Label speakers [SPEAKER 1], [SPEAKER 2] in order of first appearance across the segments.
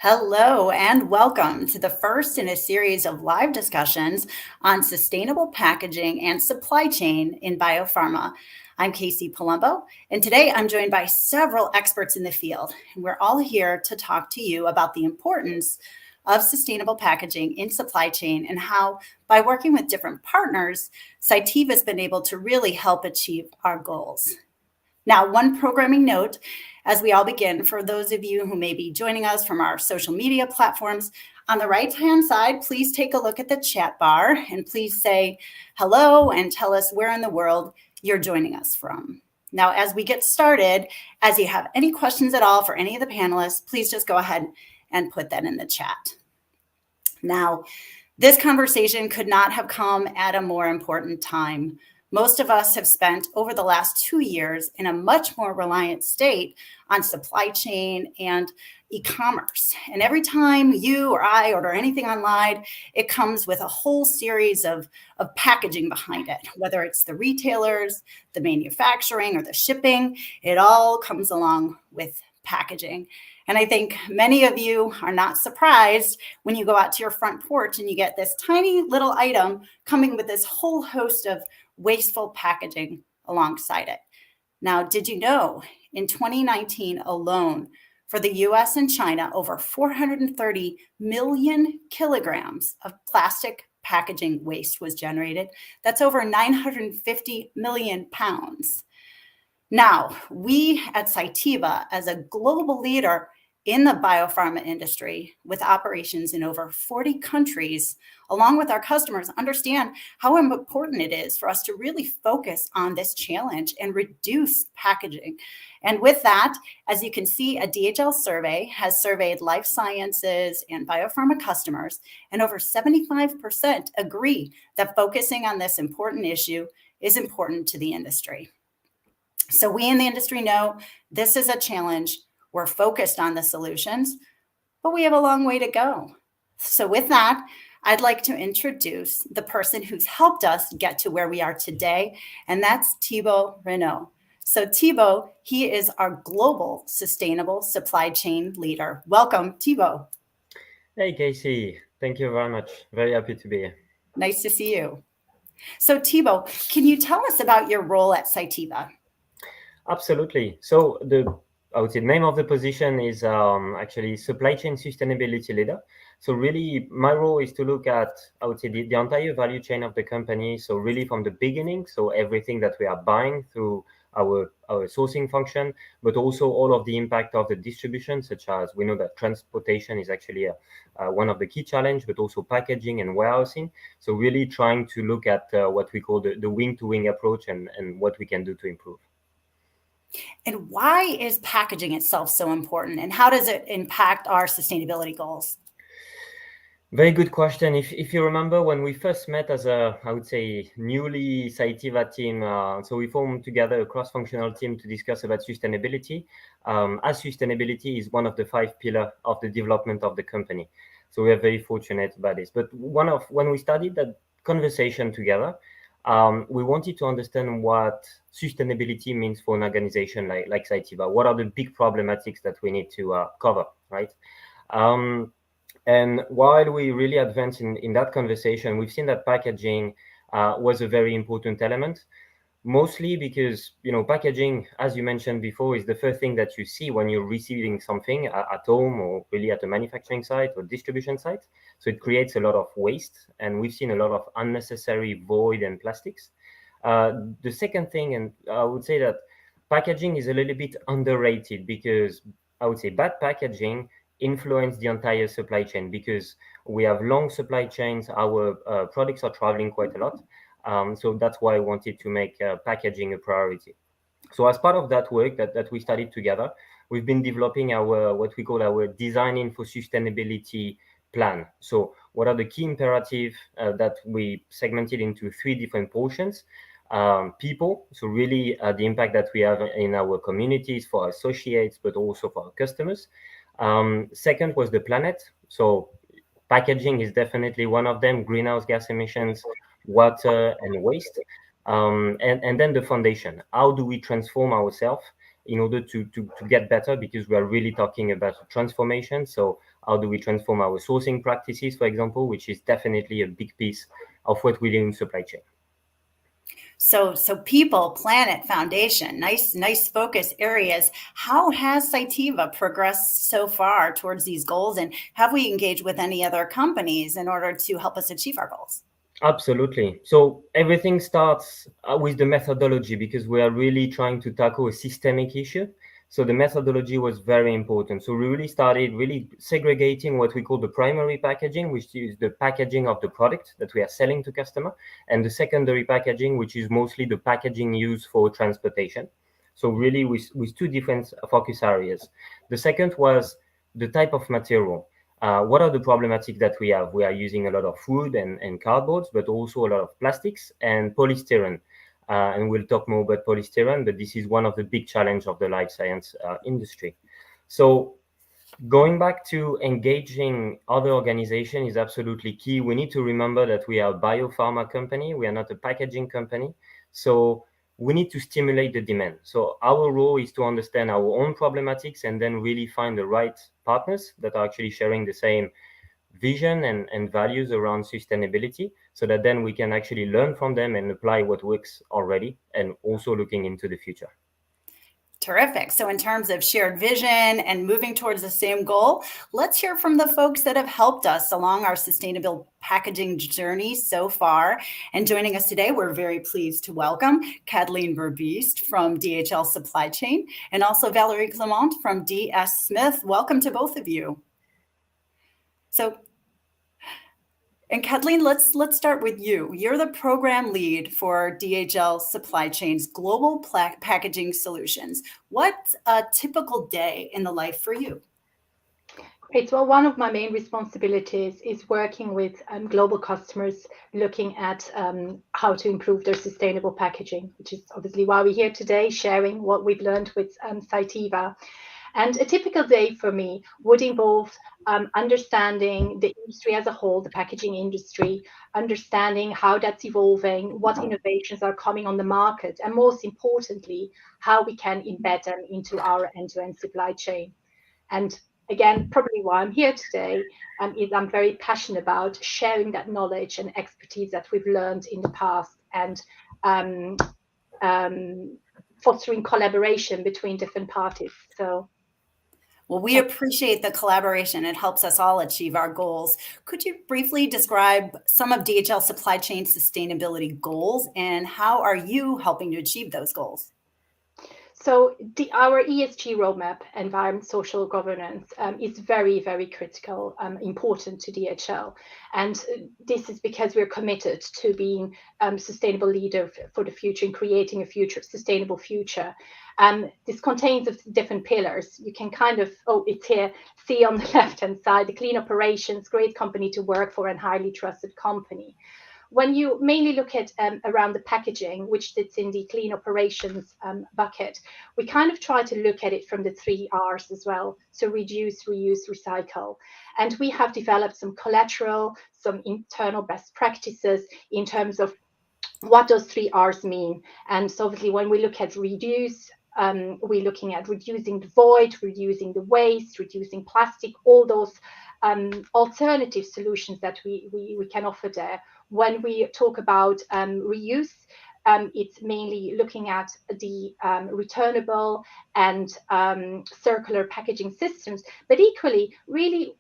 [SPEAKER 1] Hello, and welcome to the first in a series of live discussions on sustainable packaging and supply chain in biopharma. I'm Kaycee Palumbo, and today I'm joined by several experts in the field. And we're all here to talk to you about the importance of sustainable packaging in supply chain and how, by working with different partners, Cytiva has been able to really help achieve our goals. Now, one programming note as we all begin, for those of you who may be joining us from our social media platforms, on the right-hand side, please take a look at the chat bar and please say hello and tell us where in the world you're joining us from. Now, as we get started, as you have any questions at all for any of the panelists, please just go ahead and put that in the chat. Now, this conversation could not have come at a more important time. Most of us have spent over the last 2 years in a much more reliant state on supply chain and e-commerce. And every time you or I order anything online, it comes with a whole series of packaging behind it, whether it's the retailers, the manufacturing, or the shipping, it all comes along with packaging. And I think many of you are not surprised when you go out to your front porch and you get this tiny little item coming with this whole host of wasteful packaging alongside it. Now, did you know in 2019 alone, for the US and China, over 430 million kilograms of plastic packaging waste was generated. That's over 950 million pounds. Now, we at Cytiva, as a global leader in the biopharma industry with operations in over 40 countries, along with our customers, understand how important it is for us to really focus on this challenge and reduce packaging. And with that, as you can see, a DHL survey has surveyed life sciences and biopharma customers, and over 75% agree that focusing on this important issue is important to the industry. So we in the industry know this is a challenge. We're focused on the solutions, but we have a long way to go. So with that, I'd like to introduce the person who's helped us get to where we are today, and that's Thibault Renaud. So Thibault, he is our global sustainable supply chain leader. Welcome, Thibault.
[SPEAKER 2] Hey, Kaycee. Thank you very much. Very happy to be here.
[SPEAKER 1] Nice to see you. So Thibault, can you tell us about your role at Cytiva?
[SPEAKER 2] Absolutely. So I would say the name of the position is actually supply chain sustainability leader. So really my role is to look at, I would say, the entire value chain of the company. So really from the beginning, so everything that we are buying through our sourcing function, but also all of the impact of the distribution, such as we know that transportation is actually one of the key challenge, but also packaging and warehousing. So really trying to look at what we call the wing-to-wing approach and what we can do to improve.
[SPEAKER 1] And why is packaging itself so important, and how does it impact our sustainability goals?
[SPEAKER 2] Very good question. If you remember when we first met as a, I would say, newly Cytiva team, so we formed together a cross-functional team to discuss about sustainability. As sustainability is one of the 5 pillars of the development of the company. So we are very fortunate about this. But when we started that conversation together, we wanted to understand what sustainability means for an organization like Cytiva. What are the big problematics that we need to cover, right? And while we really advance in that conversation, we've seen that packaging was a very important element, mostly because, packaging, as you mentioned before, is the first thing that you see when you're receiving something at home or really at a manufacturing site or distribution site. So it creates a lot of waste, and we've seen a lot of unnecessary void and plastics. The second thing, and I would say that packaging is a little bit underrated because I would say bad packaging influence the entire supply chain because we have long supply chains. Our products are traveling quite a lot. So that's why I wanted to make packaging a priority. So as part of that work that we studied together, we've been developing our what we call our designing for sustainability plan. So what are the key imperatives that we segmented into 3 different portions? People, so really the impact that we have in our communities for our associates, but also for our customers. Second was the planet. So packaging is definitely one of them, greenhouse gas emissions, water and waste. And then the foundation. How do we transform ourselves in order to get better? Because we are really talking about transformation. So How do we transform our sourcing practices, for example, which is definitely a big piece of what we do in supply chain.
[SPEAKER 1] So people, planet, foundation, nice focus areas. How has Cytiva progressed so far towards these goals? And have we engaged with any other companies in order to help us achieve our goals?
[SPEAKER 2] Absolutely. So everything starts with the methodology, because we are really trying to tackle a systemic issue. So the methodology was very important. So we really started segregating what we call the primary packaging, which is the packaging of the product that we are selling to customer, and the secondary packaging, which is mostly the packaging used for transportation. So really with two different focus areas. The second was the type of material. What are the problematics that we have? We are using a lot of wood and cardboards, but also a lot of plastics and polystyrene. And we'll talk more about polystyrene, but this is one of the big challenges of the life science industry. So going back to engaging other organizations is absolutely key. We need to remember that we are a biopharma company. We are not a packaging company. So we need to stimulate the demand. So our role is to understand our own problematics and then really find the right partners that are actually sharing the same vision and values around sustainability, so that then we can actually learn from them and apply what works already, and also looking into the future.
[SPEAKER 1] Terrific. So in terms of shared vision and moving towards the same goal, let's hear from the folks that have helped us along our sustainable packaging journey so far. And joining us today, we're very pleased to welcome Katleen Verbiest from DHL Supply Chain, and also Valerie Clement from DS Smith. Welcome to both of you. And Katleen, let's start with you. You're the program lead for DHL Supply Chain's Global Packaging Solutions. What's a typical day in the life for you?
[SPEAKER 3] Great. Well, one of my main responsibilities is working with global customers, looking at how to improve their sustainable packaging, which is obviously why we're here today, sharing what we've learned with Cytiva. And a typical day for me would involve understanding the industry as a whole, the packaging industry, understanding how that's evolving, what innovations are coming on the market, and most importantly, how we can embed them into our end-to-end supply chain. And again, probably why I'm here today is I'm very passionate about sharing that knowledge and expertise that we've learned in the past, and fostering collaboration between different parties. So.
[SPEAKER 1] Well, we appreciate the collaboration. It helps us all achieve our goals. Could you briefly describe some of DHL Supply Chain sustainability goals, and how are you helping to achieve those goals?
[SPEAKER 3] So our ESG roadmap, environment, social governance, is very, very critical, important to DHL. And this is because we're committed to being a sustainable leader for the future and creating a sustainable future. This contains of different pillars. You can kind of, it's here, see on the left-hand side, the clean operations, great company to work for and highly trusted company. When you mainly look at around the packaging, which sits in the clean operations bucket, we kind of try to look at it from the 3 R's as well. So reduce, reuse, recycle. And we have developed some collateral, some internal best practices in terms of what those 3 R's mean. And so obviously when we look at reduce, we're looking at reducing the void, reducing the waste, reducing plastic, all those alternative solutions that we can offer there. When we talk about reuse, it's mainly looking at the returnable and circular packaging systems. But equally, really,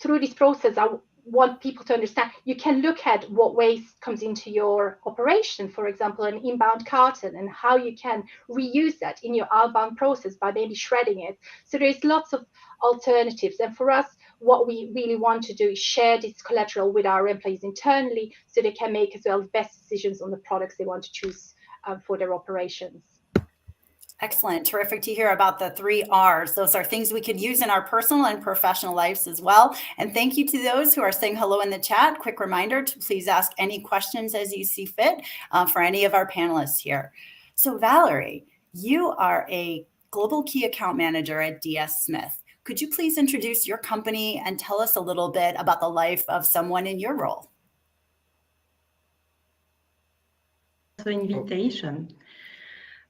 [SPEAKER 3] through this process, I want people to understand you can look at what waste comes into your operation, for example, an inbound carton, and how you can reuse that in your outbound process by maybe shredding it. So there's lots of alternatives. And for us, what we really want to do is share this collateral with our employees internally, so they can make as well the best decisions on the products they want to choose for their operations.
[SPEAKER 1] Excellent. Terrific to hear about the 3 R's. Those are things we could use in our personal and professional lives as well. And thank you to those who are saying hello in the chat. Quick reminder to please ask any questions as you see fit for any of our panelists here. So Valerie, you are a Global Key Account Manager at DS Smith. Could you please introduce your company and tell us a little bit about the life of someone in your role?
[SPEAKER 4] The invitation.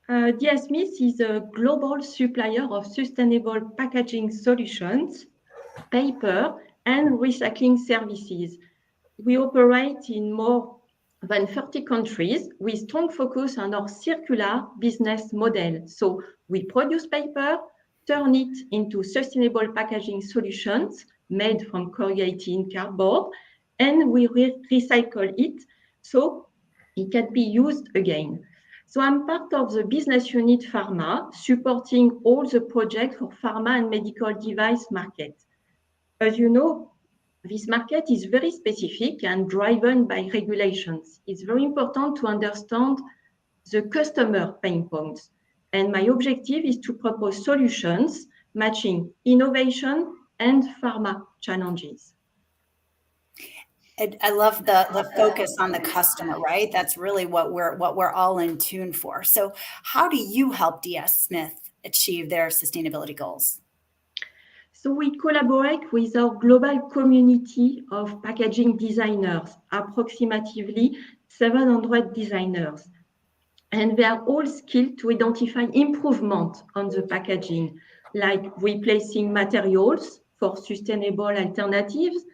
[SPEAKER 4] DS Smith is a global supplier of sustainable packaging solutions paper, and recycling services. We operate in more than 30 countries with strong focus on our circular business model. So we produce paper, turn it into sustainable packaging solutions made from corrugated cardboard, and we recycle it so it can be used again. So I'm part of the business unit Pharma, supporting all the projects for pharma and medical device market. As you know, this market is very specific and driven by regulations. It's very important to understand the customer pain points. And my objective is to propose solutions matching innovation and pharma challenges.
[SPEAKER 1] I love the focus on the customer, right? That's really what we're all in tune for. So how do you help DS Smith achieve their sustainability goals?
[SPEAKER 4] So we collaborate with our global community of packaging designers, approximately 700 designers. And they are all skilled to identify improvement on the packaging, like replacing materials for sustainable alternatives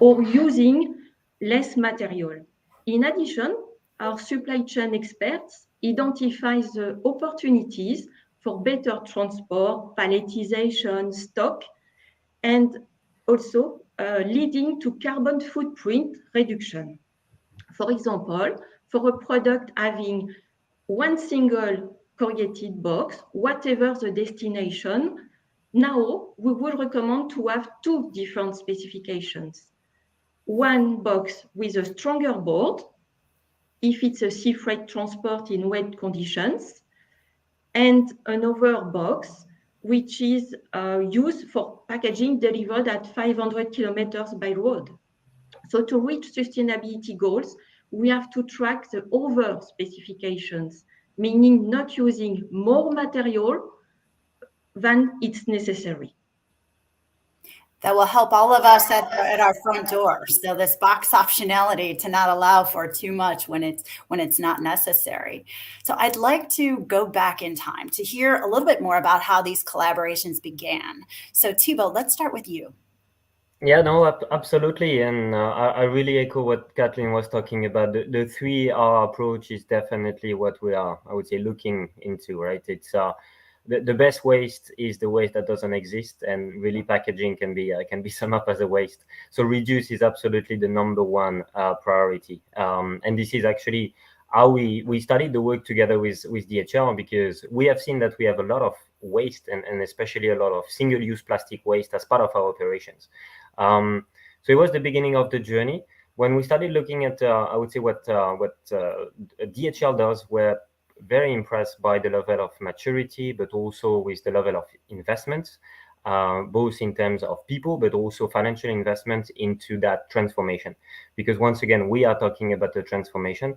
[SPEAKER 4] or using less material. In addition, our supply chain experts identify the opportunities for better transport, palletization, stock, and also leading to carbon footprint reduction. For example, for a product having one single corrugated box, whatever the destination, now we will recommend to have two different specifications. One box with a stronger board, if it's a sea freight transport in wet conditions, and another box which is used for packaging delivered at 500 kilometers by road. So to reach sustainability goals, we have to track the over specifications, meaning not using more material than it's necessary.
[SPEAKER 1] That will help all of us at our front door. So this box optionality to not allow for too much when it's not necessary. So I'd like to go back in time to hear a little bit more about how these collaborations began. So Thibault, let's start with you.
[SPEAKER 2] Yeah, no, absolutely. And I really echo what Katleen was talking about. The 3R approach is definitely what we are, I would say, looking into, right? It's the best waste is the waste that doesn't exist, and really packaging can be summed up as a waste. So reduce is absolutely the number one priority. And this is actually how we started the work together with DHL, because we have seen that we have a lot of waste and especially a lot of single-use plastic waste as part of our operations. So it was the beginning of the journey when we started looking at, I would say, what DHL does. We're very impressed by the level of maturity, but also with the level of investments, both in terms of people, but also financial investments into that transformation. Because once again, we are talking about the transformation.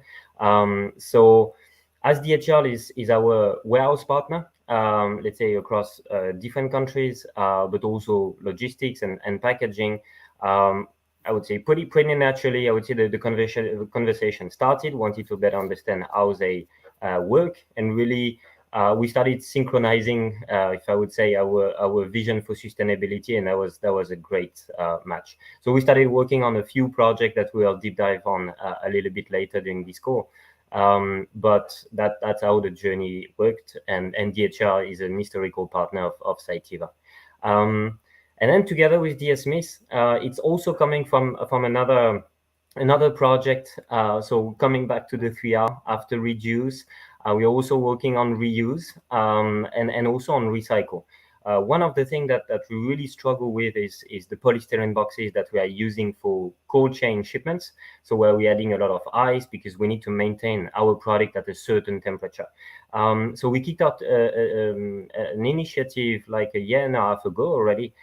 [SPEAKER 2] So as DHL is our warehouse partner, let's say across different countries, but also logistics and packaging. I would say pretty naturally, I would say the conversation started, wanted to better understand how they work, and really we started synchronizing, if I would say, our vision for sustainability, and that was a great match. So we started working on a few projects that we'll deep dive on a little bit later during this call. But that's how the journey worked, and DHL is an historical partner of Cytiva. And then together with DS Smith, it's also coming from another project. So coming back to the 3R, after reduce, we're also working on reuse and also on recycle. One of the things that we really struggle with is the polystyrene boxes that we are using for cold chain shipments. So where we're adding a lot of ice because we need to maintain our product at a certain temperature. So we kicked out an initiative like a year and a half ago already,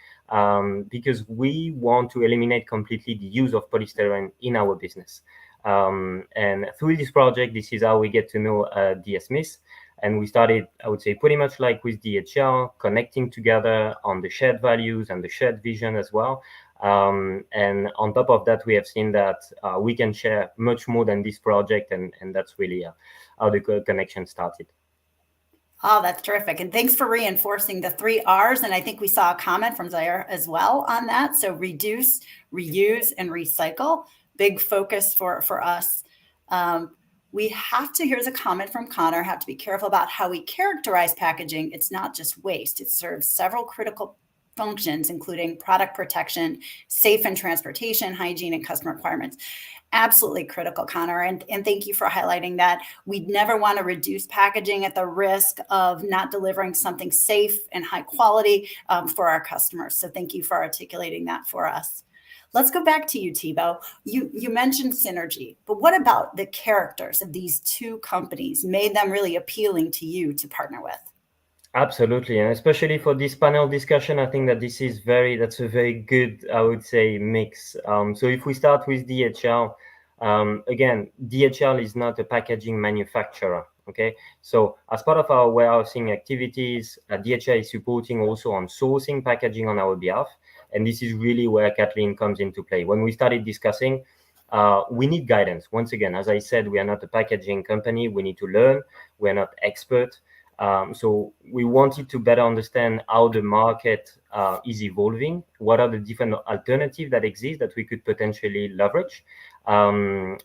[SPEAKER 2] because we want to eliminate completely the use of polystyrene in our business. And through this project, this is how we get to know DS Smith. And we started, I would say, pretty much like with DHL, connecting together on the shared values and the shared vision as well. And on top of that, we have seen that we can share much more than this project. And that's really how the connection started.
[SPEAKER 1] Oh, that's terrific. And thanks for reinforcing the 3 R's. And I think we saw a comment from Zaire as well on that. So reduce, reuse, and recycle. Big focus for us. We have to, here's a comment from Connor, have to be careful about how we characterize packaging. It's not just waste. It serves several critical functions, including product protection, safe and transportation, hygiene, and customer requirements. Absolutely critical, Connor. And thank you for highlighting that. We'd never want to reduce packaging at the risk of not delivering something safe and high quality for our customers. So thank you for articulating that for us. Let's go back to you, Thibault. You mentioned synergy, but what about the characters of these two companies made them really appealing to you to partner with?
[SPEAKER 2] Absolutely, and especially for this panel discussion, I think that that's a very good, I would say, mix. So if we start with DHL, again, DHL is not a packaging manufacturer. Okay, so as part of our warehousing activities, DHL is supporting also on sourcing packaging on our behalf. And this is really where Katleen comes into play. When we started discussing, we need guidance. Once again, as I said, we are not a packaging company. We need to learn. We're not expert. So we wanted to better understand how the market is evolving. What are the different alternatives that exist that we could potentially leverage? And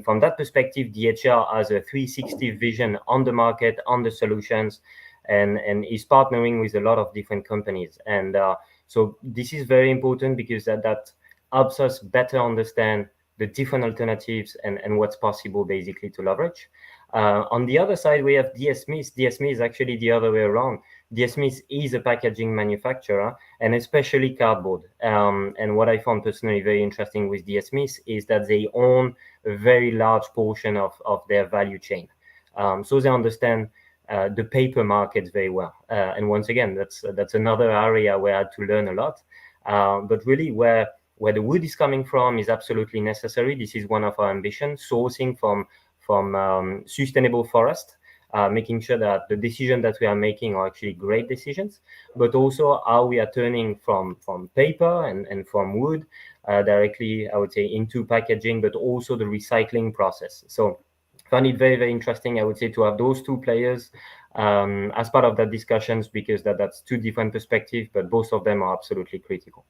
[SPEAKER 2] from that perspective, DHL has a 360 vision on the market, on the solutions, and is partnering with a lot of different companies. And so this is very important because that helps us better understand the different alternatives and what's possible basically to leverage. On the other side, we have DS Smith. DS Smith is actually the other way around. DS Smith is a packaging manufacturer, and especially cardboard. And what I found personally very interesting with DS Smith is that they own a very large portion of their value chain. So they understand the paper markets very well. And once again, that's another area where I had to learn a lot. But really where the wood is coming from is absolutely necessary. This is one of our ambitions, sourcing from sustainable forest, making sure that the decisions that we are making are actually great decisions, but also how we are turning from paper and from wood directly, I would say, into packaging, but also the recycling process. So I found it very, very interesting, I would say, to have those two players as part of that discussions, because that's two different perspectives, but both of them are absolutely critical.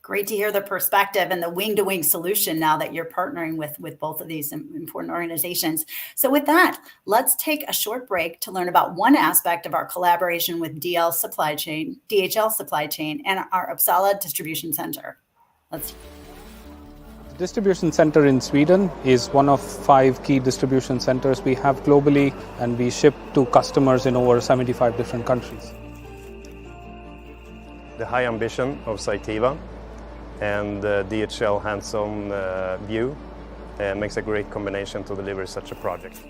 [SPEAKER 1] Great to hear the perspective and the wing-to-wing solution now that you're partnering with both of these important organizations. So with that, let's take a short break to learn about one aspect of our collaboration with DHL Supply Chain, and our Uppsala Distribution Center.
[SPEAKER 5] The distribution center in Sweden is one of 5 key distribution centers we have globally, and we ship to customers in over 75 different countries.
[SPEAKER 6] The high ambition of Cytiva and DHL hands-on view makes a great combination to deliver such a project.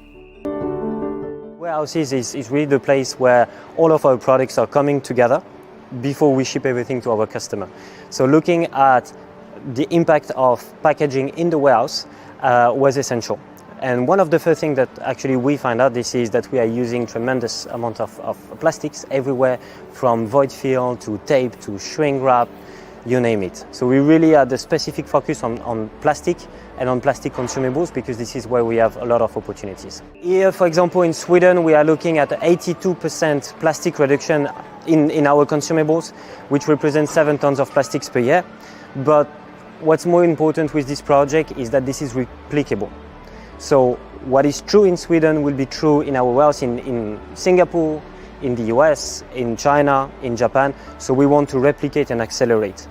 [SPEAKER 7] Warehouses is really the place where all of our products are coming together before we ship everything to our customer. So looking at the impact of packaging in the warehouse was essential. And one of the first things that actually we find out is that we are using tremendous amount of plastics everywhere, from void fill to tape to shrink wrap, you name it. So we really had a specific focus on plastic and on plastic consumables, because this is where we have a lot of opportunities. Here, for example, in Sweden, we are looking at 82% plastic reduction in our consumables, which represents 7 tons of plastics per year. But what's more important with this project is that this is replicable. So what is true in Sweden will be true in our warehouse in Singapore, in the US, in China, in Japan. So we want to replicate and accelerate.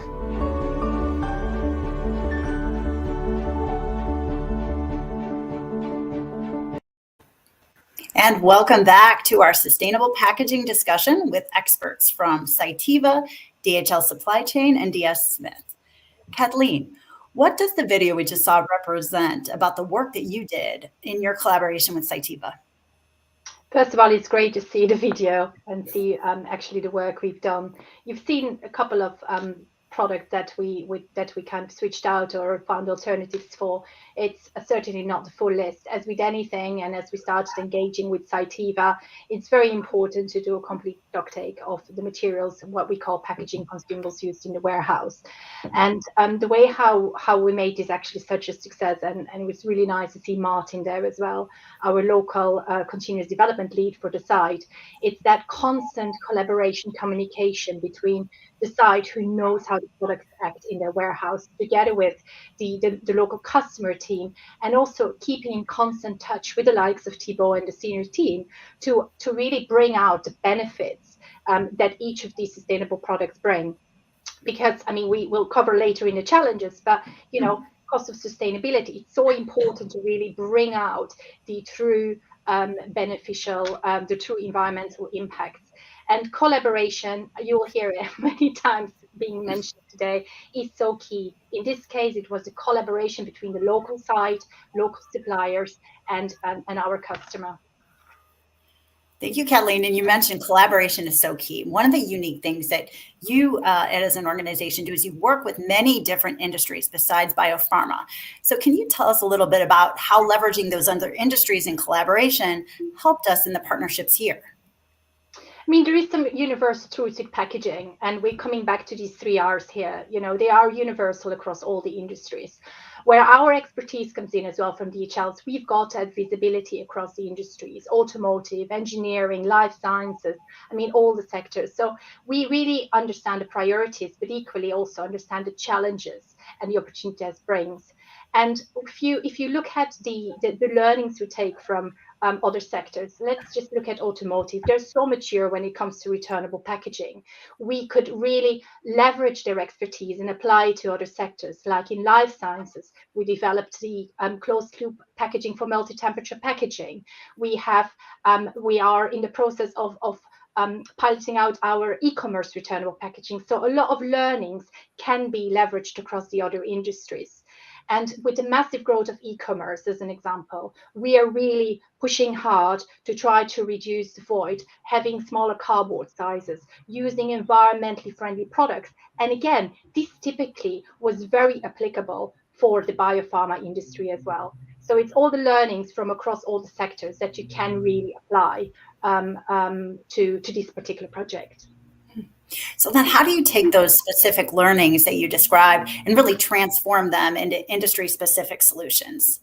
[SPEAKER 1] And welcome back to our sustainable packaging discussion with experts from Cytiva, DHL Supply Chain, and DS Smith. Katleen, what does the video we just saw represent about the work that you did in your collaboration with Cytiva?
[SPEAKER 3] First of all, it's great to see the video and see actually the work we've done. You've seen a couple of product that we kind of switched out or found alternatives for. It's certainly not the full list. As with anything, and as we started engaging with Cytiva, it's very important to do a complete stock take of the materials, what we call packaging consumables used in the warehouse. And the way how we made this actually such a success, and it was really nice to see Martin there as well, our local continuous development lead for the site. It's that constant collaboration, communication between the site who knows how the products act in their warehouse, together with the local customer team, and also keeping in constant touch with the likes of Thibault and the senior team to really bring out the benefits that each of these sustainable products bring. Because, I mean, we will cover later in the challenges, but, you know, cost of sustainability, it's so important to really bring out the true beneficial, the true environmental impacts. And collaboration, you will hear it many times being mentioned today, is so key. In this case, it was a collaboration between the local site, local suppliers, and our customer.
[SPEAKER 1] Thank you, Katleen. And you mentioned collaboration is so key. One of the unique things that you as an organization do is you work with many different industries besides biopharma. So can you tell us a little bit about how leveraging those other industries in collaboration helped us in the partnerships here?
[SPEAKER 3] I mean, there is some universal truths with packaging, and we're coming back to these 3 R's here. You know, they are universal across all the industries. Where our expertise comes in as well from DHL's, we've got that visibility across the industries, automotive, engineering, life sciences, I mean, all the sectors. So we really understand the priorities, but equally also understand the challenges and the opportunities brings. And if you look at the learnings we take from other sectors, let's just look at automotive. They're so mature when it comes to returnable packaging. We could really leverage their expertise and apply it to other sectors. Like in life sciences, we developed the closed loop packaging for multi-temperature packaging. We are in the process of piloting out our e-commerce returnable packaging. So a lot of learnings can be leveraged across the other industries. And with the massive growth of e-commerce, as an example, we are really pushing hard to try to reduce the void, having smaller cardboard sizes, using environmentally friendly products. And again, this typically was very applicable for the biopharma industry as well. So it's all the learnings from across all the sectors that you can really apply to this particular project.
[SPEAKER 1] So then how do you take those specific learnings that you described and really transform them into industry-specific solutions?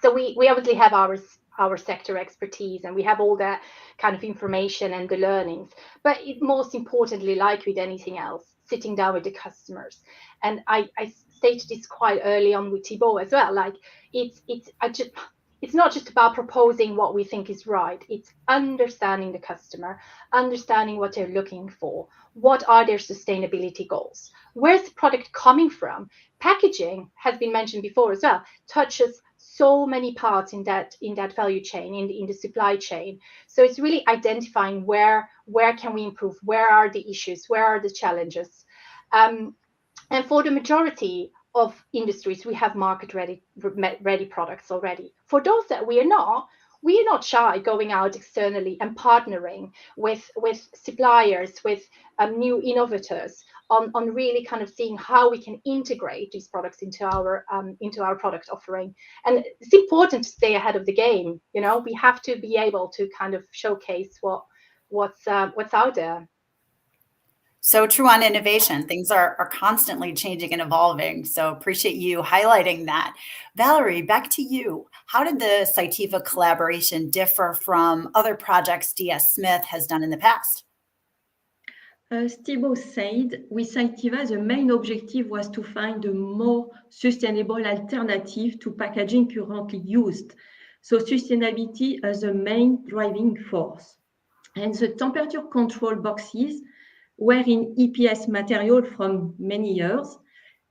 [SPEAKER 3] So we obviously have our sector expertise, and we have all that kind of information and the learnings. But most importantly, like with anything else, sitting down with the customers. And I stated this quite early on with Thibault as well. Like it's not just about proposing what we think is right. It's understanding the customer, understanding what they're looking for. What are their sustainability goals? Where's the product coming from? Packaging has been mentioned before as well, touches so many parts in that value chain, in the supply chain. So it's really identifying where can we improve? Where are the issues? Where are the challenges? And for the majority of industries, we have market ready products already. For those that we are not shy going out externally and partnering with suppliers, with new innovators on really kind of seeing how we can integrate these products into our product offering. And it's important to stay ahead of the game. You know, we have to be able to kind of showcase what's out there.
[SPEAKER 1] So true on innovation. Things are constantly changing and evolving. So appreciate you highlighting that. Valerie, back to you. How did the Cytiva collaboration differ from other projects DS Smith has done in the past?
[SPEAKER 4] As Thibault said, with Cytiva, the main objective was to find a more sustainable alternative to packaging currently used. So sustainability as a main driving force. And the temperature control boxes were in EPS material from many years,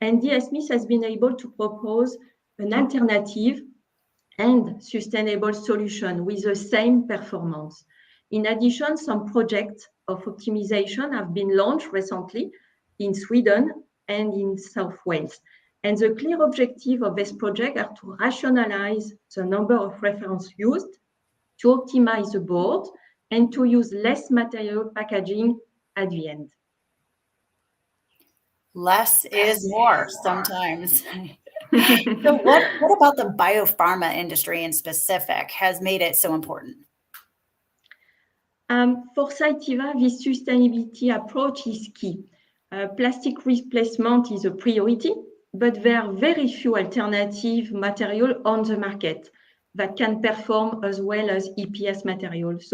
[SPEAKER 4] and DS Smith has been able to propose an alternative and sustainable solution with the same performance. In addition, some projects of optimization have been launched recently in Sweden and in South Wales. And the clear objective of this project are to rationalize the number of references used, to optimize the board, and to use less material packaging at the end.
[SPEAKER 1] Less is more sometimes. So what about the biopharma industry in specific has made it so important?
[SPEAKER 4] For Cytiva, this sustainability approach is key. Plastic replacement is a priority, but there are very few alternative materials on the market that can perform as well as EPS materials.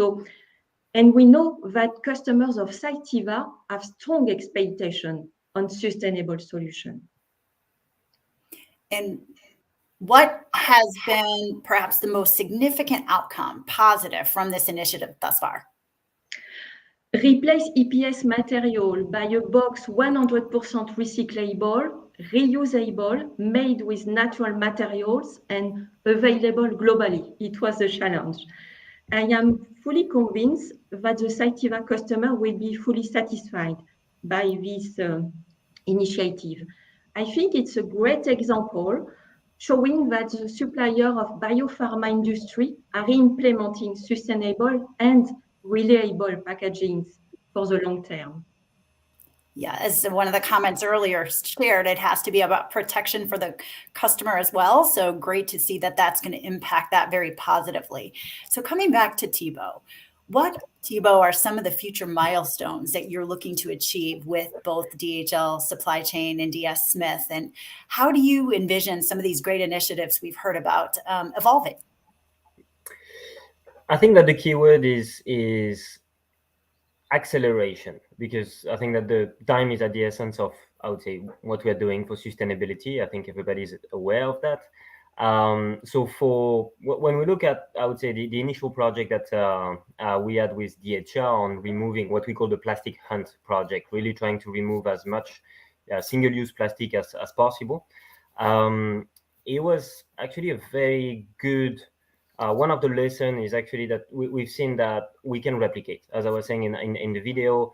[SPEAKER 4] And we know that customers of Cytiva have strong expectation on sustainable solution.
[SPEAKER 1] And what has been perhaps the most significant outcome, positive, from this initiative thus far?
[SPEAKER 4] Replace EPS material by a box 100% recyclable, reusable, made with natural materials and available globally. It was a challenge. I am fully convinced that the Cytiva customer will be fully satisfied by this initiative. I think it's a great example showing that the supplier of biopharma industry are implementing sustainable and reliable packaging for the long term.
[SPEAKER 1] Yeah, as one of the comments earlier shared, it has to be about protection for the customer as well. So great to see that that's going to impact that very positively. So coming back to Thibault, what, Thibault, are some of the future milestones that you're looking to achieve with both DHL Supply Chain and DS Smith? And how do you envision some of these great initiatives we've heard about evolving?
[SPEAKER 2] I think that the key word is acceleration, because I think that the time is at the essence of, I would say, what we are doing for sustainability. I think everybody's aware of that. So for when we look at, I would say, the initial project that we had with DHL on removing what we call the plastic hunt project, really trying to remove as much single-use plastic as possible. It was actually a very good one of the lessons is actually that we've seen that we can replicate. As I was saying in the video,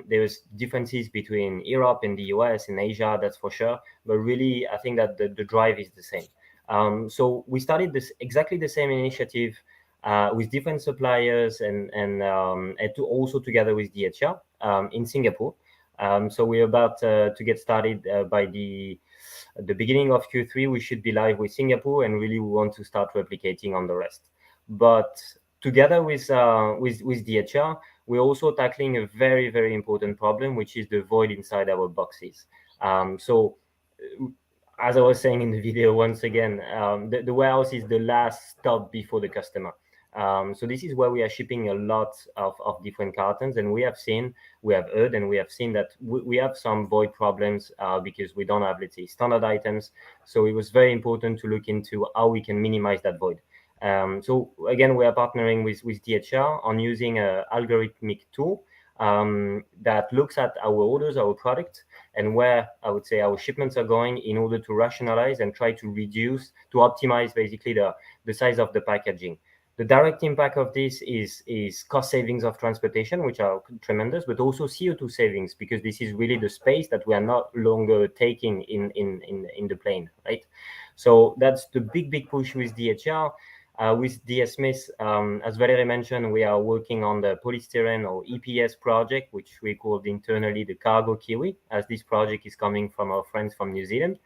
[SPEAKER 2] there's differences between Europe and the US and Asia, that's for sure. But really, I think that the drive is the same. So we started this exactly the same initiative with different suppliers and to also together with DHL in Singapore. So we're about to get started by the beginning of Q3. We should be live with Singapore, and really we want to start replicating on the rest. But together with DHL, we're also tackling a very, very important problem, which is the void inside our boxes. So as I was saying in the video, once again, the warehouse is the last stop before the customer. So this is where we are shipping a lot of different cartons, and we have heard, and we have seen that we have some void problems because we don't have, let's say, standard items. So it was very important to look into how we can minimize that void. So again, we are partnering with DHL on using an algorithmic tool that looks at our orders, our product, and where I would say our shipments are going in order to rationalize and try to reduce, to optimize basically the size of the packaging. The direct impact of this is cost savings of transportation, which are tremendous, but also CO2 savings, because this is really the space that we are not longer taking in the plane, right? So that's the big push with DHL. With DS Smith, as Valerie mentioned, we are working on the polystyrene or EPS project, which we called internally the Cargo Kiwi, as this project is coming from our friends from New Zealand.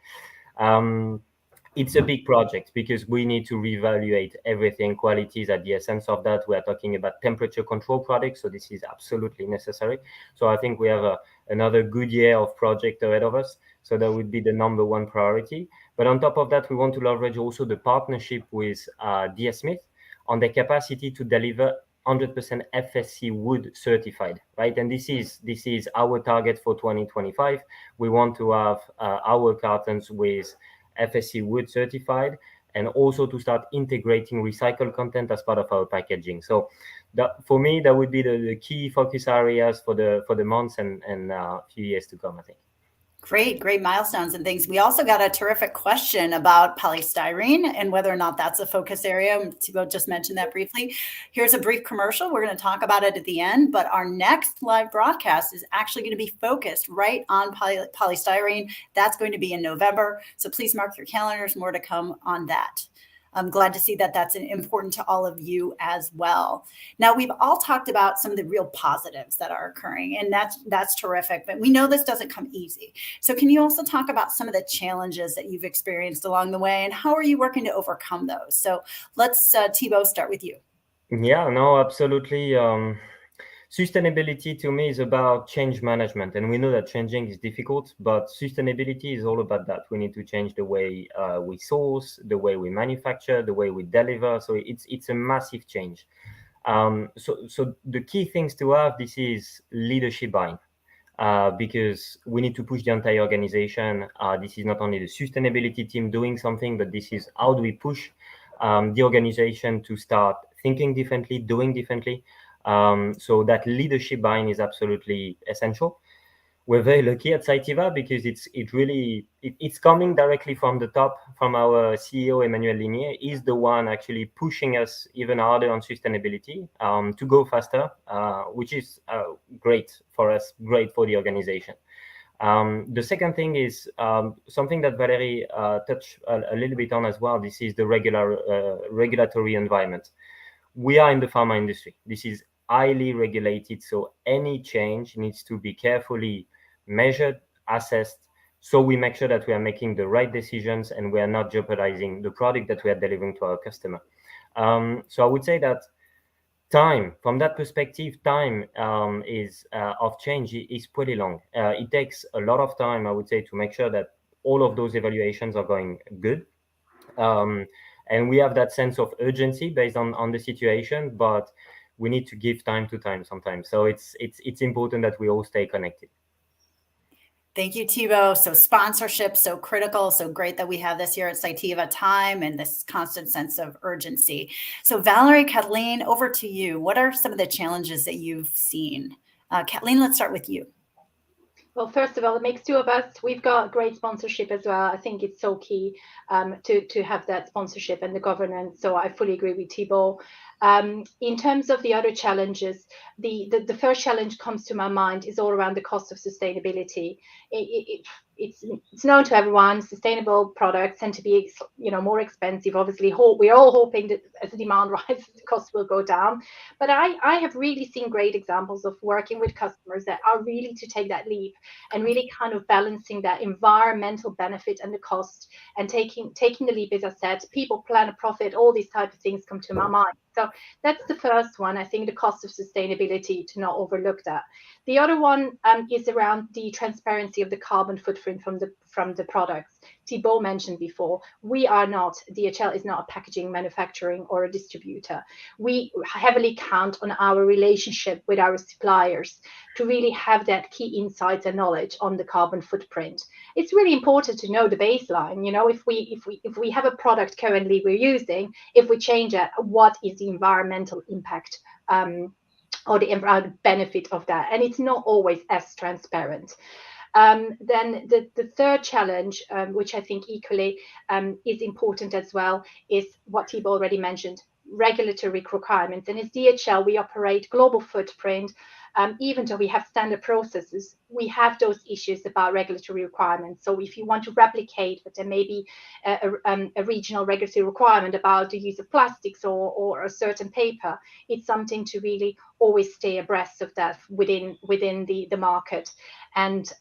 [SPEAKER 2] It's a big project because we need to reevaluate everything. Quality is at the essence of that. We are talking about temperature control products, so this is absolutely necessary. So I think we have another good year of project ahead of us. So that would be the number one priority. But on top of that, we want to leverage also the partnership with DS Smith on the capacity to deliver 100% FSC wood certified, right? And this is our target for 2025. We want to have our cartons with FSC wood certified, and also to start integrating recycled content as part of our packaging. So for me, that would be the key focus areas for the months and few years to come, I think.
[SPEAKER 1] Great milestones and things. We also got a terrific question about polystyrene and whether or not that's a focus area. Thibault just mentioned that briefly. Here's a brief commercial. We're going to talk about it at the end, but our next live broadcast is actually going to be focused right on polystyrene. That's going to be in November. So please mark your calendars, more to come on that. I'm glad to see that that's important to all of you as well. Now, we've all talked about some of the real positives that are occurring, and that's terrific, but we know this doesn't come easy. So can you also talk about some of the challenges that you've experienced along the way, and how are you working to overcome those? So let's, Thibault, start with you.
[SPEAKER 2] Yeah, no, absolutely. Sustainability to me is about change management, and we know that changing is difficult, but sustainability is all about that. We need to change the way we source, the way we manufacture, the way we deliver. So it's a massive change. So the key things to have, this is leadership buy-in, because we need to push the entire organization. This is not only the sustainability team doing something, but this is how do we push the organization to start thinking differently, doing differently. So that leadership buy-in is absolutely essential. We're very lucky at Cytiva because it's coming directly from the top, from our CEO, Emmanuel Linier. He's the one actually pushing us even harder on sustainability to go faster, which is great for us, great for the organization. The second thing is something that Valerie touched a little bit on as well. This is the regulatory environment. We are in the pharma industry. This is highly regulated, so any change needs to be carefully measured, assessed, so we make sure that we are making the right decisions and we are not jeopardizing the product that we are delivering to our customer. So I would say that time, from that perspective, time is of change is pretty long. It takes a lot of time, I would say, to make sure that all of those evaluations are going good. And we have that sense of urgency based on the situation, but we need to give time to time sometimes. So it's important that we all stay connected.
[SPEAKER 1] Thank you, Thibault. So sponsorship, so critical, so great that we have this here at Cytiva, time and this constant sense of urgency. So Valerie, Katleen, over to you. What are some of the challenges that you've seen? Katleen, let's start with you.
[SPEAKER 3] Well, first of all, it makes two of us. We've got great sponsorship as well. I think it's so key to have that sponsorship and the governance. So I fully agree with Thibault. In terms of the other challenges, the first challenge comes to my mind is all around the cost of sustainability. It's known to everyone, sustainable products tend to be more expensive. Obviously, we're all hoping that as the demand rises, the cost will go down. But I have really seen great examples of working with customers that are really to take that leap and really kind of balancing that environmental benefit and the cost and taking the leap. As I said, people, planet, profit, all these type of things come to my mind. So that's the first one. I think the cost of sustainability, to not overlook that. The other one is around the transparency of the carbon footprint from the products. Thibault mentioned before, DHL is not a packaging manufacturing or a distributor. We heavily count on our relationship with our suppliers to really have that key insights and knowledge on the carbon footprint. It's really important to know the baseline. If we have a product currently we're using, if we change it, what is the environmental impact or the benefit of that? And it's not always as transparent. Then the third challenge, which I think equally is important as well, is what Thibault already mentioned, regulatory requirements. And as DHL, we operate global footprint. Even though we have standard processes, we have those issues about regulatory requirements. So if you want to replicate, but there may be a regional regulatory requirement about the use of plastics or a certain paper, it's something to really always stay abreast of that within the market. And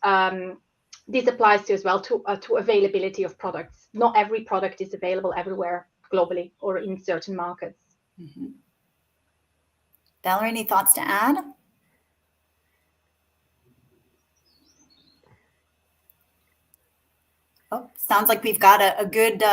[SPEAKER 3] this applies to as well to availability of products. Not every product is available everywhere globally or in certain markets.
[SPEAKER 1] Mm-hmm. Valerie, any thoughts to add? Oh, sounds like we've got a good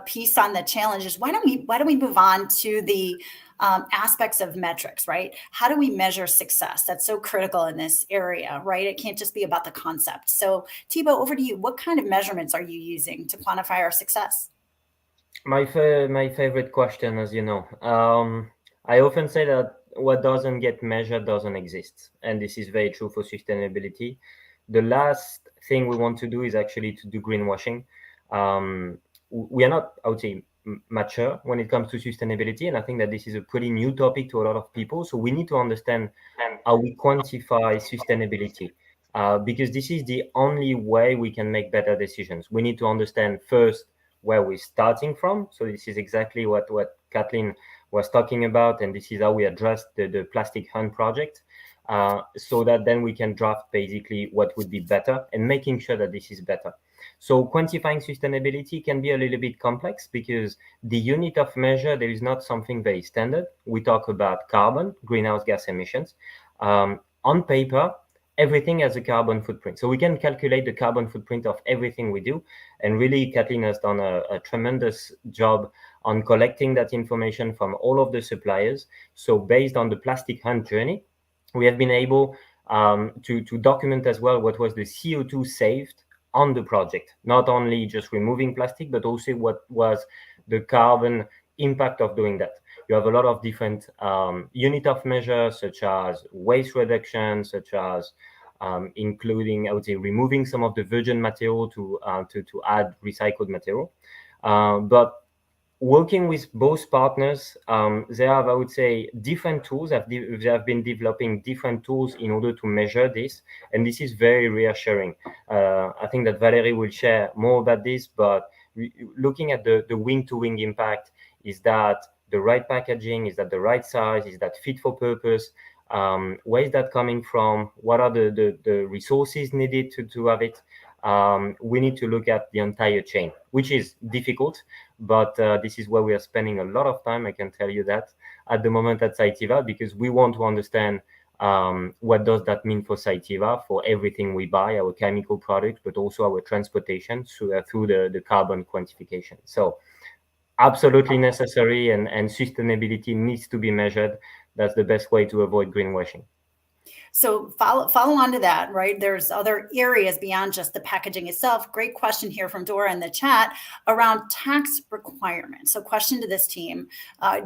[SPEAKER 1] piece on the challenges. Why don't we move on to the aspects of metrics, right? How do we measure success? That's so critical in this area, right? It can't just be about the concept. So Thibault, over to you. What kind of measurements are you using to quantify our success?
[SPEAKER 2] My favorite question, as you know. I often say that what doesn't get measured doesn't exist. And this is very true for sustainability. The last thing we want to do is actually to do greenwashing. We are not, I would say, mature when it comes to sustainability. And I think that this is a pretty new topic to a lot of people. So we need to understand how we quantify sustainability, because this is the only way we can make better decisions. We need to understand first where we're starting from. So this is exactly what Katleen was talking about, and this is how we addressed the Plastic Hunt project, so that then we can draft basically what would be better and making sure that this is better. So quantifying sustainability can be a little bit complex because the unit of measure, there is not something very standard. We talk about carbon, greenhouse gas emissions. On paper, everything has a carbon footprint. So we can calculate the carbon footprint of everything we do. And really, Katleen has done a tremendous job on collecting that information from all of the suppliers. So based on the Plastic Hunt journey, we have been able to document as well what was the CO2 saved on the project, not only just removing plastic, but also what was the carbon impact of doing that. You have a lot of different unit of measure, such as waste reduction, such as including, I would say, removing some of the virgin material to add recycled material. But working with both partners, they have, I would say, different tools. They have been developing different tools in order to measure this, and this is very reassuring. I think that Valerie will share more about this, but looking at the wing-to-wing impact, is that the right packaging? Is that the right size? Is that fit for purpose? Where is that coming from? What are the resources needed to have it? We need to look at the entire chain, which is difficult, but this is where we are spending a lot of time, I can tell you that, at the moment at Cytiva, because we want to understand what does that mean for Cytiva, for everything we buy, our chemical products, but also our transportation through the carbon quantification. So absolutely necessary, and sustainability needs to be measured. That's the best way to avoid greenwashing.
[SPEAKER 1] So follow on to that, right? There's other areas beyond just the packaging itself. Great question here from Dora in the chat around tax requirements. So question to this team,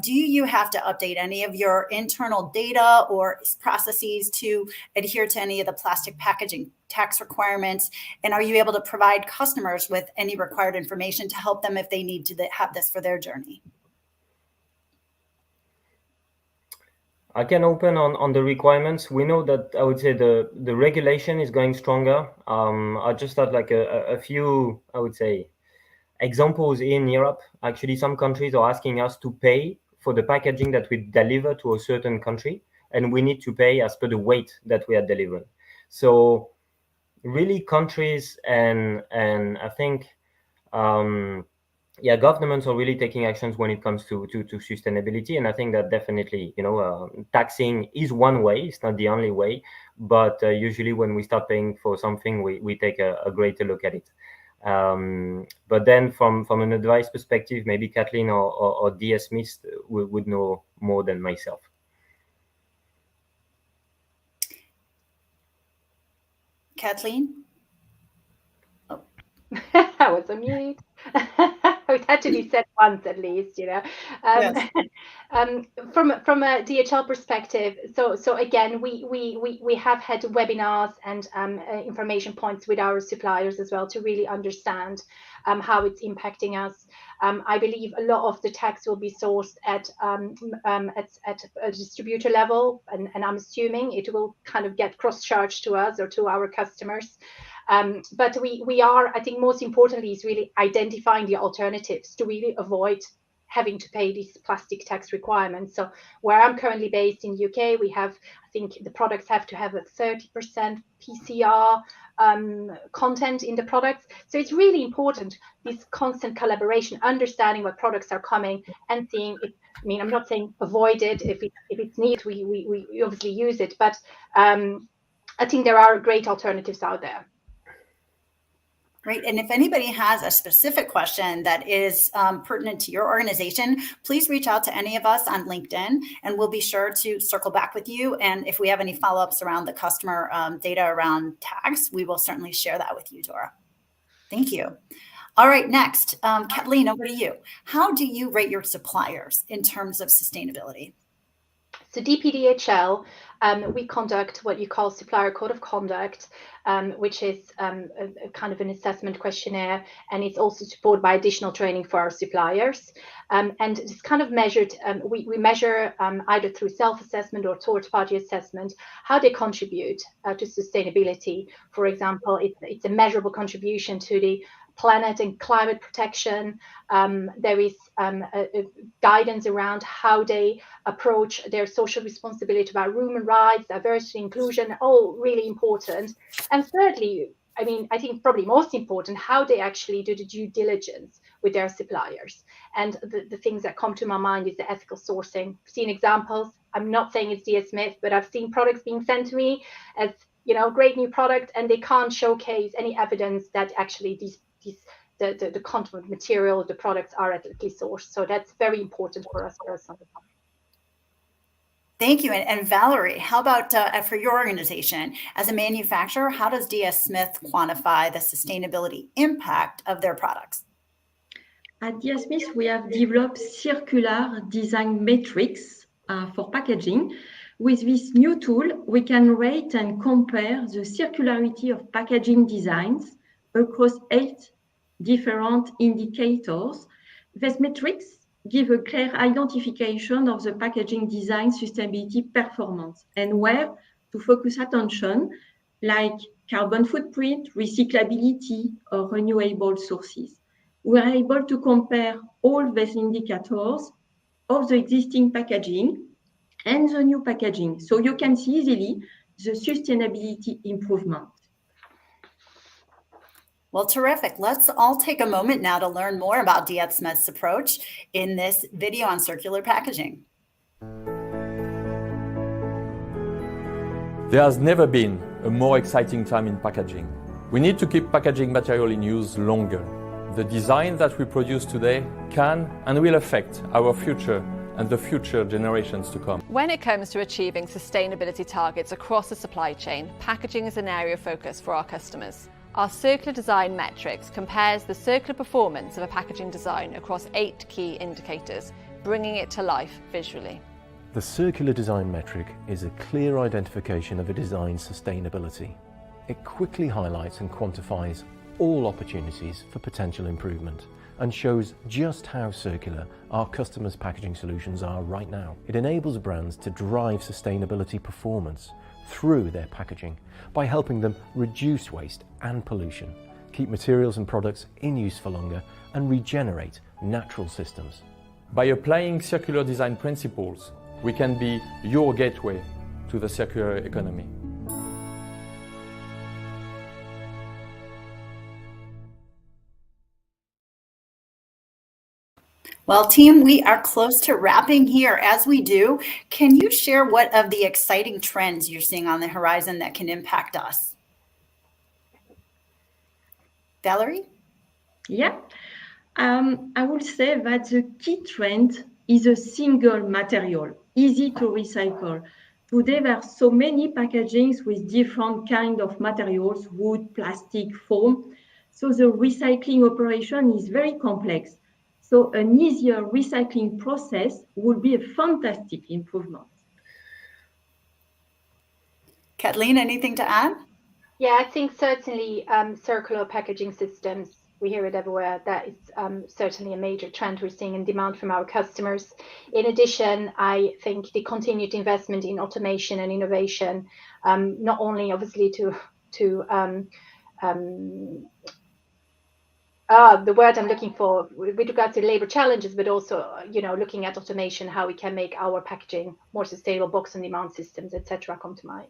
[SPEAKER 1] do you have to update any of your internal data or processes to adhere to any of the plastic packaging tax requirements? And are you able to provide customers with any required information to help them if they need to have this for their journey?
[SPEAKER 2] I can open on the requirements. We know that, I would say, the regulation is going stronger. I just had like a few, I would say, examples in Europe. Actually, some countries are asking us to pay for the packaging that we deliver to a certain country, and we need to pay as per the weight that we are delivering. So really countries and I think governments are really taking actions when it comes to sustainability, and I think that definitely, taxing is one way. It's not the only way, but usually when we start paying for something, we take a greater look at it. But then from an advice perspective, maybe Katleen or DS Smith would know more than myself.
[SPEAKER 1] Katleen?
[SPEAKER 3] Oh. I was on mute. It had to be said once at least, Yes. From a DHL perspective, so again, we have had webinars and information points with our suppliers as well to really understand how it's impacting us. I believe a lot of the tax will be sourced at a distributor level, and I'm assuming it will kind of get cross-charged to us or to our customers. But we are, I think most importantly, is really identifying the alternatives to really avoid having to pay these plastic tax requirements. So where I'm currently based in the UK, we have, I think the products have to have a 30% PCR content in the products. So it's really important, this constant collaboration, understanding what products are coming and seeing if, I mean, I'm not saying avoid it. If it's needed, we obviously use it. But I think there are great alternatives out there.
[SPEAKER 1] Great. And if anybody has a specific question that is pertinent to your organization, please reach out to any of us on LinkedIn, and we'll be sure to circle back with you. And if we have any follow-ups around the customer data around tax, we will certainly share that with you, Dora. Thank you. All right, next, Katleen, over to you. How do you rate your suppliers in terms of sustainability?
[SPEAKER 3] So DPDHL, we conduct what you call supplier code of conduct, which is a kind of an assessment questionnaire, and it's also supported by additional training for our suppliers. And it's kind of measured, we measure either through self-assessment or third-party assessment how they contribute to sustainability. For example, it's a measurable contribution to the planet and climate protection. There is a guidance around how they approach their social responsibility about human rights, diversity, inclusion, all really important. And thirdly, I mean, I think probably most important, how they actually do the due diligence with their suppliers. And the things that come to my mind is the ethical sourcing. I've seen examples. I'm not saying it's DS Smith, but I've seen products being sent to me as, great new product, and they can't showcase any evidence that actually the content material, the products are ethically sourced. So that's very important for us personally.
[SPEAKER 1] Thank you. And Valerie, how about for your organization? As a manufacturer, how does DS Smith quantify the sustainability impact of their products?
[SPEAKER 4] At DS Smith, we have developed circular design metrics for packaging. With this new tool, we can rate and compare the circularity of packaging designs across 8 different indicators. These metrics give a clear identification of the packaging design sustainability performance and where to focus attention, like carbon footprint, recyclability, or renewable sources. We are able to compare all these indicators of the existing packaging and the new packaging, so you can see easily the sustainability improvement.
[SPEAKER 1] Well, terrific. Let's all take a moment now to learn more about DS Smith's approach in this video on circular packaging.
[SPEAKER 8] There has never been a more exciting time in packaging. We need to keep packaging material in use longer. The design that we produce today can and will affect our future and the future generations to come.
[SPEAKER 9] When it comes to achieving sustainability targets across the supply chain, packaging is an area of focus for our customers. Our circular design metrics compares the circular performance of a packaging design across 8 key indicators, bringing it to life visually.
[SPEAKER 10] The circular design metric is a clear identification of a design's sustainability. It quickly highlights and quantifies all opportunities for potential improvement and shows just how circular our customers' packaging solutions are right now. It enables brands to drive sustainability performance through their packaging by helping them reduce waste and pollution, keep materials and products in use for longer, and regenerate natural systems.
[SPEAKER 8] By applying circular design principles, we can be your gateway to the circular economy.
[SPEAKER 1] Well, team, we are close to wrapping here. As we do, can you share what of the exciting trends you're seeing on the horizon that can impact us? Valerie?
[SPEAKER 4] Yeah, I would say that the key trend is a single material, easy to recycle. Today, there are so many packagings with different kinds of materials, wood, plastic, foam. So the recycling operation is very complex. So an easier recycling process would be a fantastic improvement.
[SPEAKER 1] Katleen, anything to add?
[SPEAKER 3] Yeah, I think certainly circular packaging systems, we hear it everywhere, that is certainly a major trend we're seeing in demand from our customers. In addition, I think the continued investment in automation and innovation, not only obviously the word I'm looking for with regard to labor challenges, but also, looking at automation, how we can make our packaging more sustainable, box on demand systems, etc., come to mind.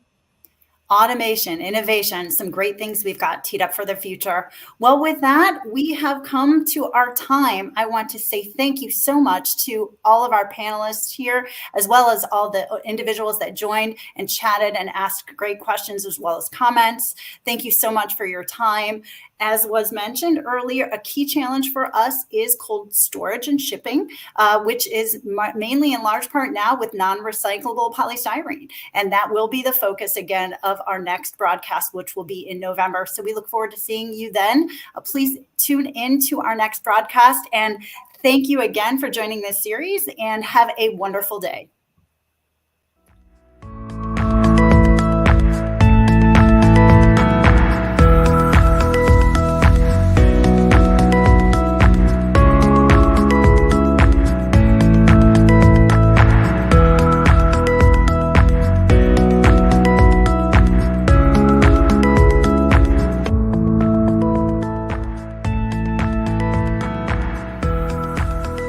[SPEAKER 1] Automation, innovation, some great things we've got teed up for the future. Well, with that, we have come to our time. I want to say thank you so much to all of our panelists here, as well as all the individuals that joined and chatted and asked great questions, as well as comments. Thank you so much for your time. As was mentioned earlier, a key challenge for us is cold storage and shipping, which is mainly in large part now with non-recyclable polystyrene. And that will be the focus again of our next broadcast, which will be in November. So we look forward to seeing you then. Please tune in to our next broadcast. And thank you again for joining this series, and have a wonderful day.